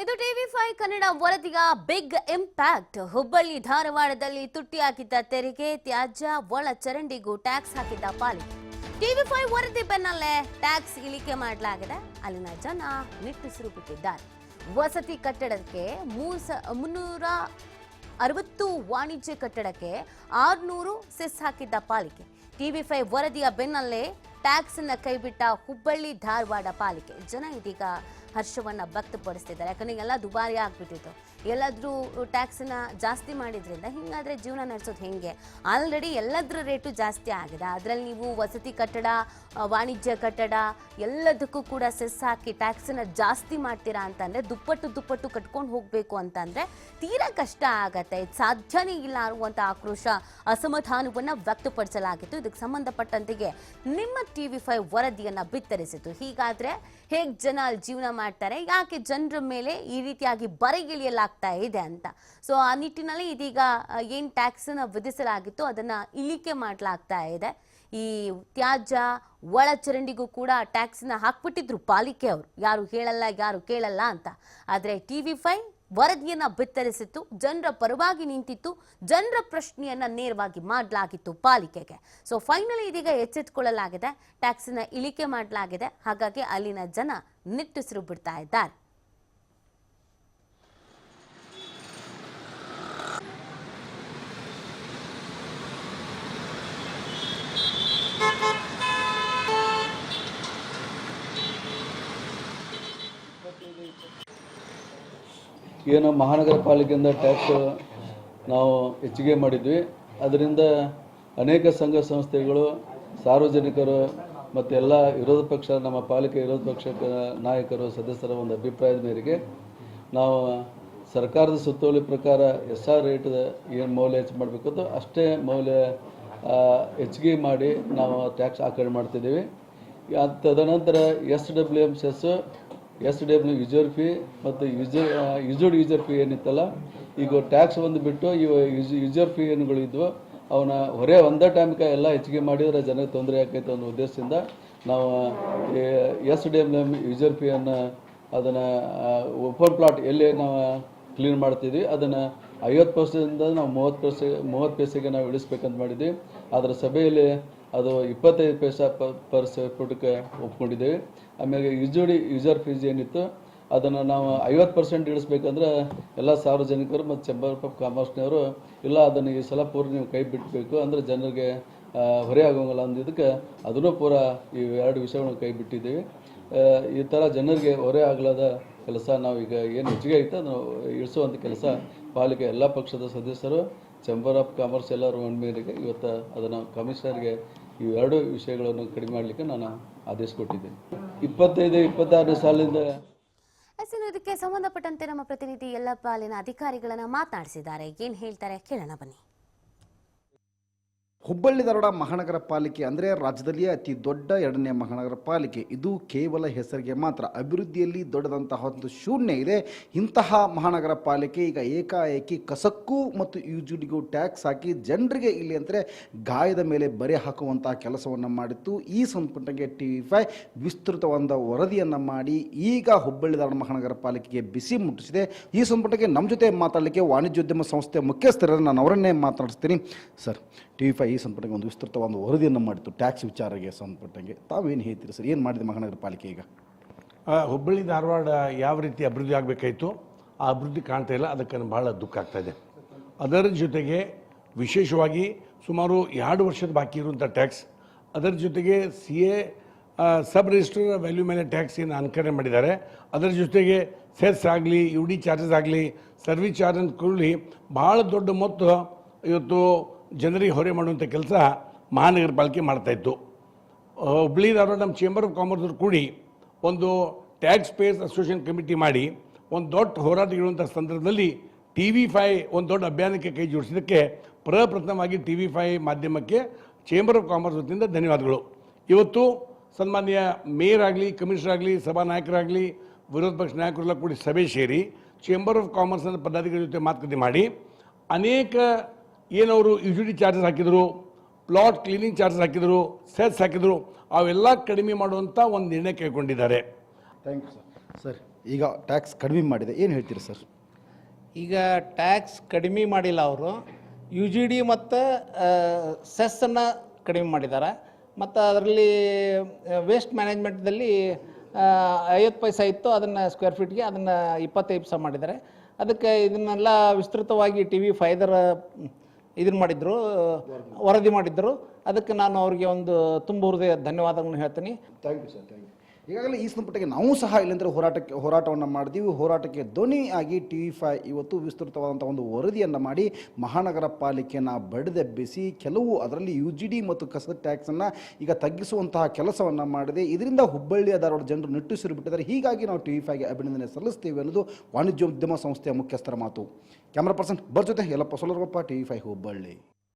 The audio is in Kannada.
ಇದು ಟಿವಿ5 ಕನ್ನಡ ವರದಿಯ ಬಿಗ್ ಇಂಪ್ಯಾಕ್ಟ್. ಹುಬ್ಬಳ್ಳಿ ಧಾರವಾಡದಲ್ಲಿ ತುಟ್ಟಿ ಹಾಕಿದ್ದ ತೆರಿಗೆ, ತ್ಯಾಜ್ಯ, ಒಳ ಚರಂಡಿಗೂ ಟ್ಯಾಕ್ಸ್ ಹಾಕಿದ್ದ ಪಾಲಿಕೆ. ಟಿವಿ5 ವರದಿ ಬೆನ್ನಲ್ಲೇ ಟ್ಯಾಕ್ಸ್ ಇಳಿಕೆ ಮಾಡಲಾಗಿದೆ. ಅಲ್ಲಿನ ಜನ ನಿಟ್ಟುಸಿರು ಬಿಟ್ಟಿದ್ದಾರೆ. ವಸತಿ ಕಟ್ಟಡಕ್ಕೆ 360 ವಾಣಿಜ್ಯ ಕಟ್ಟಡಕ್ಕೆ 600 ಸೆಸ್ ಹಾಕಿದ್ದ ಪಾಲಿಕೆ. ಟಿವಿ5 ವರದಿಯ ಬೆನ್ನಲ್ಲೇ ಟ್ಯಾಕ್ಸ್ ಅನ್ನ ಕೈಬಿಟ್ಟ ಹುಬ್ಬಳ್ಳಿ ಧಾರವಾಡ ಪಾಲಿಕೆ. ಜನ ಇದೀಗ ಹರ್ಷವನ್ನ ವ್ಯಕ್ತಪಡಿಸ್ತಿದ್ದಾರೆ. ಯಾಕಂದ್ರೆ ಎಲ್ಲ ದುಬಾರಿ ಆಗ್ಬಿಟ್ಟಿತ್ತು. ಎಲ್ಲಾದ್ರೂ ಟ್ಯಾಕ್ಸ್ ಅನ್ನ ಜಾಸ್ತಿ ಮಾಡಿದ್ರಿಂದ ಹಿಂಗಾದ್ರೆ ಜೀವನ ನಡೆಸೋದು ಹೆಂಗೆ? ಆಲ್ರೆಡಿ ಎಲ್ಲದ್ರ ರೇಟು ಜಾಸ್ತಿ ಆಗಿದೆ. ಅದರಲ್ಲಿ ನೀವು ವಸತಿ ಕಟ್ಟಡ, ವಾಣಿಜ್ಯ ಕಟ್ಟಡ ಎಲ್ಲದಕ್ಕೂ ಕೂಡ ಸೆಸ್ ಹಾಕಿ ಟ್ಯಾಕ್ಸ್ ಅನ್ನ ಜಾಸ್ತಿ ಮಾಡ್ತೀರಾ ಅಂತಂದ್ರೆ ದುಪ್ಪಟ್ಟು ಕಟ್ಕೊಂಡು ಹೋಗ್ಬೇಕು ಅಂತಂದ್ರೆ ತೀರಾ ಕಷ್ಟ ಆಗತ್ತೆ. ಇದು ಸಾಧ್ಯನೇ ಇಲ್ಲ ಅನ್ನುವಂಥ ಆಕ್ರೋಶ, ಅಸಮಾಧಾನವನ್ನ ವ್ಯಕ್ತಪಡಿಸಲಾಗಿತ್ತು. ಇದಕ್ಕೆ ಸಂಬಂಧಪಟ್ಟಂತೆಗೆ ನಿಮ್ಮ ಟಿವಿ5 ವರದಿಯನ್ನ ಬಿತ್ತರಿಸಿತು. ಹೀಗಾದ್ರೆ ಹೇಗೆ ಜನ ಜೀವನ ಮಾಡ್ತಾರೆ, ಯಾಕೆ ಜನರ ಮೇಲೆ ಈ ರೀತಿಯಾಗಿ ಬರೆಗಿಳಿಯಲಾಗ್ತಾ ಇದೆ ಅಂತ. ಸೊ ಆ ನಿಟ್ಟಿನಲ್ಲಿ ಇದೀಗ ಏನ್ ಟ್ಯಾಕ್ಸ್ ಅನ್ನ ವಿಧಿಸಲಾಗಿತ್ತು ಅದನ್ನ ಇಳಿಕೆ ಮಾಡಲಾಗ್ತಾ ಇದೆ. ಈ ತ್ಯಾಜ್ಯ, ಒಳ ಚರಂಡಿಗೂ ಕೂಡ ಟ್ಯಾಕ್ಸ್ ನ ಹಾಕ್ಬಿಟ್ಟಿದ್ರು ಪಾಲಿಕೆ ಅವರು, ಯಾರು ಹೇಳಲ್ಲ ಯಾರು ಕೇಳಲ್ಲ ಅಂತ. ಆದ್ರೆ ಟಿವಿ5 ವರದಿಯನ್ನ ಬಿತ್ತರಿಸಿತ್ತು, ಜನರ ಪರವಾಗಿ ನಿಂತಿತ್ತು, ಜನರ ಪ್ರಶ್ನೆಯನ್ನ ನೇರವಾಗಿ ಮಾಡಲಾಗಿತ್ತು ಪಾಲಿಕೆಗೆ. ಸೊ ಫೈನಲಿ ಇದೀಗ ಎಚ್ಚೆತ್ತುಕೊಳ್ಳಲಾಗಿದೆ, ಟ್ಯಾಕ್ಸ್ ನ ಇಳಿಕೆ ಮಾಡಲಾಗಿದೆ. ಹಾಗಾಗಿ ಅಲ್ಲಿನ ಜನ ನಿಟ್ಟುಸಿರು ಬಿಡ್ತಾ ಇದ್ದಾರೆ. ಏನು ಮಹಾನಗರ ಪಾಲಿಕೆಯಿಂದ ಟ್ಯಾಕ್ಸ್ ನಾವು ಹೆಚ್ಚಿಗೆ ಮಾಡಿದ್ವಿ. ಅದರಿಂದ ಅನೇಕ ಸಂಘ ಸಂಸ್ಥೆಗಳು, ಸಾರ್ವಜನಿಕರು ಮತ್ತು ಎಲ್ಲ ವಿರೋಧ ಪಕ್ಷ, ನಮ್ಮ ಪಾಲಿಕೆ ವಿರೋಧ ಪಕ್ಷದ ನಾಯಕರು, ಸದಸ್ಯರ ಒಂದು ಅಭಿಪ್ರಾಯದ ಮೇರೆಗೆ ನಾವು ಸರ್ಕಾರದ ಸುತ್ತೋಲೆ ಪ್ರಕಾರ SR ರೇಟ್ ಏನು ಮೌಲ್ಯ ಹೆಚ್ಚು ಮಾಡಬೇಕಂತ ಅಷ್ಟೇ ಮೌಲ್ಯ ಹೆಚ್ಚಿಗೆ ಮಾಡಿ ನಾವು ಟ್ಯಾಕ್ಸ್ ಆಕರಣೆ ಮಾಡ್ತಿದ್ದೀವಿ. ತದನಂತರ SWM cess, SW user fee ಮತ್ತು ಯೂಸರ್ ಫೀ ಏನಿತ್ತಲ್ಲ, ಈಗ ಟ್ಯಾಕ್ಸ್ ಒಂದು ಬಿಟ್ಟು ಇವು ಯೂಸರ್ ಫೀ ಏನುಗಳಿದ್ವು ಅವನ್ನ ಹೊರೆ ಒಂದೇ ಟೈಮ್ಗೆ ಎಲ್ಲ ಹೆಚ್ಚಿಗೆ ಮಾಡಿದರೆ ಜನಕ್ಕೆ ತೊಂದರೆ ಆಕೈತೆ ಅನ್ನೋ ಉದ್ದೇಶದಿಂದ ನಾವು SWM ಯೂಸರ್ ಫೀಯನ್ನು ಅದನ್ನು ಓಪನ್ ಪ್ಲಾಟ್ ಎಲ್ಲಿ ನಾವು ಕ್ಲೀನ್ ಮಾಡ್ತಿದ್ವಿ ಅದನ್ನು 50%ದಿಂದ ನಾವು 30 ಪೈಸೆಗೆ ನಾವು ಇಳಿಸ್ಬೇಕಂತ ಮಾಡಿದ್ವಿ. ಅದರ ಸಭೆಯಲ್ಲಿ ಅದು 25 ಪೈಸೆ ಪರ್ ಸ್ಕ್ವೇರ್ ಫುಟ್ಗೆ ಒಪ್ಕೊಂಡಿದ್ದೇವೆ. ಆಮೇಲೆ ಯೂಸರ್ ಫೀಸ್ ಏನಿತ್ತು ಅದನ್ನು ನಾವು 50% ಇಳಿಸ್ಬೇಕಂದ್ರೆ ಎಲ್ಲ ಸಾರ್ವಜನಿಕರು ಮತ್ತು ಚೇಂಬರ್ ಆಫ್ ಕಾಮರ್ಸ್ನವರು ಇಲ್ಲ ಅದನ್ನು ಈ ಸಲ ಪೂರ ನೀವು ಕೈ ಬಿಟ್ಟಬೇಕು ಅಂದರೆ ಜನರಿಗೆ ಹೊರೆ ಆಗೋಂಗಿಲ್ಲ ಅಂದಿದ್ದಕ್ಕೆ ಅದನ್ನು ಪೂರ ಈ 2 ವಿಷಯಗಳನ್ನು ಕೈ ಬಿಟ್ಟಿದ್ದೀವಿ. ಈ ಥರ ಜನರಿಗೆ ಹೊರೆ ಆಗಲಾದ ಕೆಲಸ ನಾವೀಗ ಏನು ಹೆಚ್ಚಿಗೆ ಐತೆ ಅದನ್ನು ಇಳಿಸುವಂಥ ಕೆಲಸ ಪಾಲಿಕೆ ಎಲ್ಲ ಪಕ್ಷದ ಸದಸ್ಯರು, ಚೇಂಬರ್ ಆಫ್ ಕಾಮರ್ಸ್ ಎಲ್ಲರೂ ಮೇರೆಗೆ ಇವತ್ತು ಅದನ್ನು ಕಮಿಷನರ್ಗೆ ಈ 2 ವಿಷಯಗಳನ್ನು ಕಡಿಮೆ ಮಾಡಲಿಕ್ಕೆ ನಾನು ಆದೇಶ ಕೊಟ್ಟಿದ್ದೇನೆ. 25-26 ಸಾಲಿಂದ ಇದಕ್ಕೆ ಸಂಬಂಧಪಟ್ಟಂತೆ ನಮ್ಮ ಪ್ರತಿನಿಧಿ ಯಲ್ಲಪ್ಪ ಅಲ್ಲಿನ ಅಧಿಕಾರಿಗಳನ್ನ ಮಾತನಾಡಿಸಿದ್ದಾರೆ. ಏನ್ ಹೇಳ್ತಾರೆ ಕೇಳೋಣ ಬನ್ನಿ. ಹುಬ್ಬಳ್ಳಿ ಧಾರವಾಡ ಮಹಾನಗರ ಪಾಲಿಕೆ ಅಂದರೆ ರಾಜ್ಯದಲ್ಲಿಯೇ ಅತಿ ದೊಡ್ಡ 2ನೇ ಮಹಾನಗರ ಪಾಲಿಕೆ. ಇದು ಕೇವಲ ಹೆಸರಿಗೆ ಮಾತ್ರ, ಅಭಿವೃದ್ಧಿಯಲ್ಲಿ ದೊಡ್ಡದಂತಹ ಒಂದು ಶೂನ್ಯ ಇದೆ. ಇಂತಹ ಮಹಾನಗರ ಪಾಲಿಕೆ ಈಗ ಏಕಾಏಕಿ ಕಸಕ್ಕೂ ಮತ್ತು ಯೂಜುಡಿಗೂ ಟ್ಯಾಕ್ಸ್ ಹಾಕಿ ಜನರಿಗೆ ಇಲ್ಲಿ ಅಂದರೆ ಗಾಯದ ಮೇಲೆ ಬರೆ ಹಾಕುವಂತಹ ಕೆಲಸವನ್ನು ಮಾಡಿತ್ತು. ಈ ಸಂಪುಟಕ್ಕೆ ಟಿವಿ5 ವಿಸ್ತೃತವಾದ ವರದಿಯನ್ನು ಮಾಡಿ ಈಗ ಹುಬ್ಬಳ್ಳಿ ಧಾರವಾಡ ಮಹಾನಗರ ಪಾಲಿಕೆಗೆ ಬಿಸಿ ಮುಟ್ಟಿಸಿದೆ. ಈ ಸಂಪುಟಕ್ಕೆ ನಮ್ಮ ಜೊತೆ ಮಾತಾಡಲಿಕ್ಕೆ ವಾಣಿಜ್ಯೋದ್ಯಮ ಸಂಸ್ಥೆ ಮುಖ್ಯಸ್ಥರನ್ನು ನಾನು ಅವರನ್ನೇ ಮಾತನಾಡಿಸ್ತೀನಿ. ಸರ್, ಟಿವಿ5 ಈ ಸಂಪುಟಕ್ಕೆ ಒಂದು ವಿಸ್ತೃತವಾದ ವರದಿಯನ್ನು ಮಾಡಿತ್ತು ಟ್ಯಾಕ್ಸ್ ವಿಚಾರಕ್ಕೆ ಸಂಪುಟಕ್ಕೆ. ತಾವೇನು ಹೇಳ್ತೀರಿ ಸರ್, ಏನು ಮಾಡಿದೆ ಮಹಾನಗರ ಪಾಲಿಕೆ? ಈಗ ಹುಬ್ಬಳ್ಳಿ ಧಾರವಾಡ ಯಾವ ರೀತಿ ಅಭಿವೃದ್ಧಿ ಆಗಬೇಕಾಯಿತು ಆ ಅಭಿವೃದ್ಧಿ ಕಾಣ್ತಾ ಇಲ್ಲ, ಅದಕ್ಕೆ ಭಾಳ ದುಃಖ ಆಗ್ತಾ ಇದೆ. ಅದರ ಜೊತೆಗೆ ವಿಶೇಷವಾಗಿ ಸುಮಾರು 2 ವರ್ಷದ ಬಾಕಿ ಇರುವಂಥ ಟ್ಯಾಕ್ಸ್, ಅದರ ಜೊತೆಗೆ CA ಸಬ್ ರಿಜಿಸ್ಟರ್ ವ್ಯಾಲ್ಯೂ ಮೇಲೆ ಟ್ಯಾಕ್ಸ್ ಏನು ಅನುಕರಣೆ ಮಾಡಿದ್ದಾರೆ, ಅದರ ಜೊತೆಗೆ ಸೆಸ್ ಆಗಲಿ, UD ಚಾರ್ಜಸ್ ಆಗಲಿ, ಸರ್ವಿಸ್ ಚಾರ್ಜ್ ಅಂತ ಕೂಡಲಿ ಭಾಳ ದೊಡ್ಡ ಮೊತ್ತ ಇವತ್ತು ಜನರಿಗೆ ಹೊರೆ ಮಾಡುವಂಥ ಕೆಲಸ ಮಹಾನಗರ ಪಾಲಿಕೆ ಮಾಡ್ತಾಯಿತ್ತು. ಹುಬ್ಬಳ್ಳಿ ಧಾರವಾಡ ನಮ್ಮ ಚೇಂಬರ್ ಆಫ್ ಕಾಮರ್ಸ್ ಕೂಡಿ ಒಂದು ಟ್ಯಾಕ್ಸ್ ಪೇಯರ್ಸ್ ಅಸೋಸಿಯೇಷನ್ ಕಮಿಟಿ ಮಾಡಿ ಒಂದು ದೊಡ್ಡ ಹೋರಾಟ ಇರುವಂಥ ಸಂದರ್ಭದಲ್ಲಿ ಟಿವಿ5 ಒಂದು ದೊಡ್ಡ ಅಭಿಯಾನಕ್ಕೆ ಕೈ ಜೋಡಿಸಿದ್ದಕ್ಕೆ ಪ್ರಪ್ರಥಮವಾಗಿ ಟಿವಿ5 ಮಾಧ್ಯಮಕ್ಕೆ ಚೇಂಬರ್ ಆಫ್ ಕಾಮರ್ಸ್ ವತಿಯಿಂದ ಧನ್ಯವಾದಗಳು. ಇವತ್ತು ಸನ್ಮಾನ್ಯ ಮೇಯರ್ ಆಗಲಿ, ಕಮಿಷನರ್ ಆಗಲಿ, ಸಭಾ ನಾಯಕರಾಗಲಿ, ವಿರೋಧ ಪಕ್ಷ ನಾಯಕರೆಲ್ಲ ಕೂಡಿ ಸಭೆ ಸೇರಿ ಚೇಂಬರ್ ಆಫ್ ಕಾಮರ್ಸ್ನ ಪದಾಧಿಕಾರಿ ಜೊತೆ ಮಾತುಕತೆ ಮಾಡಿ ಅನೇಕ ಏನವರು ಯೂಜುಡಿ ಚಾರ್ಜಸ್ ಹಾಕಿದರು, ಪ್ಲಾಟ್ ಕ್ಲೀನಿಂಗ್ ಚಾರ್ಜಸ್ ಹಾಕಿದರು, ಸೆಸ್ ಹಾಕಿದರು, ಅವೆಲ್ಲ ಕಡಿಮೆ ಮಾಡುವಂಥ ಒಂದು ನಿರ್ಣಯ ಕೈಗೊಂಡಿದ್ದಾರೆ. Thank you sir. ಈಗ ಟ್ಯಾಕ್ಸ್ ಕಡಿಮೆ ಮಾಡಿದೆ, ಏನು ಹೇಳ್ತೀರಿ ಸರ್? ಈಗ ಟ್ಯಾಕ್ಸ್ ಕಡಿಮೆ ಮಾಡಿಲ್ಲ ಅವರು, ಯು ಜಿ ಡಿ ಮತ್ತು ಸೆಸ್ಸನ್ನು ಕಡಿಮೆ ಮಾಡಿದ್ದಾರೆ. ಮತ್ತು ಅದರಲ್ಲಿ ವೇಸ್ಟ್ ಮ್ಯಾನೇಜ್ಮೆಂಟ್ದಲ್ಲಿ 50 ಪೈಸೆ ಇತ್ತು, ಅದನ್ನು ಸ್ಕ್ವೇರ್ ಫೀಟ್ಗೆ ಅದನ್ನು 25 ಪೈಸೆ ಮಾಡಿದ್ದಾರೆ. ಅದಕ್ಕೆ ಇದನ್ನೆಲ್ಲ ವಿಸ್ತೃತವಾಗಿ TV5 ಇದನ್ನು ಮಾಡಿದ್ರು, ವರದಿ ಮಾಡಿದ್ರು. ಅದಕ್ಕೆ ನಾನು ಅವರಿಗೆ ಒಂದು ತುಂಬ ಹೃದಯ ಧನ್ಯವಾದಗಳನ್ನು ಹೇಳ್ತೀನಿ. Thank you sir, thank you. ಈಗಾಗಲೇ ಈ ಸಂಪುಟಕ್ಕೆ ನಾವು ಸಹ ಇಲ್ಲಂದರೆ ಹೋರಾಟವನ್ನು ಮಾಡಿದ್ದೀವಿ. ಹೋರಾಟಕ್ಕೆ ಧ್ವನಿ ಆಗಿ TV5 ಇವತ್ತು ವಿಸ್ತೃತವಾದಂಥ ಒಂದು ವರದಿಯನ್ನು ಮಾಡಿ ಮಹಾನಗರ ಪಾಲಿಕೆಯನ್ನು ಬಡಿದೆಬ್ಬಿಸಿ ಕೆಲವು ಅದರಲ್ಲಿ UGD ಮತ್ತು ಕಸದ ಟ್ಯಾಕ್ಸನ್ನು ಈಗ ತಗ್ಗಿಸುವಂತಹ ಕೆಲಸವನ್ನು ಮಾಡಿದೆ. ಇದರಿಂದ ಹುಬ್ಬಳ್ಳಿಯ ಧಾರವಾಡ ಜನರು ನಿಟ್ಟುಸಿರು ಬಿಟ್ಟಿದ್ದಾರೆ. ಹೀಗಾಗಿ ನಾವು TV5ಗೆ ಅಭಿನಂದನೆ ಸಲ್ಲಿಸ್ತೀವಿ ಅನ್ನೋದು ವಾಣಿಜ್ಯೋದ್ಯಮ ಸಂಸ್ಥೆಯ ಮುಖ್ಯಸ್ಥರ ಮಾತು. ಕ್ಯಾಮರಾ ಪರ್ಸನ್ ಜೊತೆ ಯಲ್ಲಪ್ಪ ಸೊಲರಗೊಪ್ಪ, TV5 ಹುಬ್ಬಳ್ಳಿ.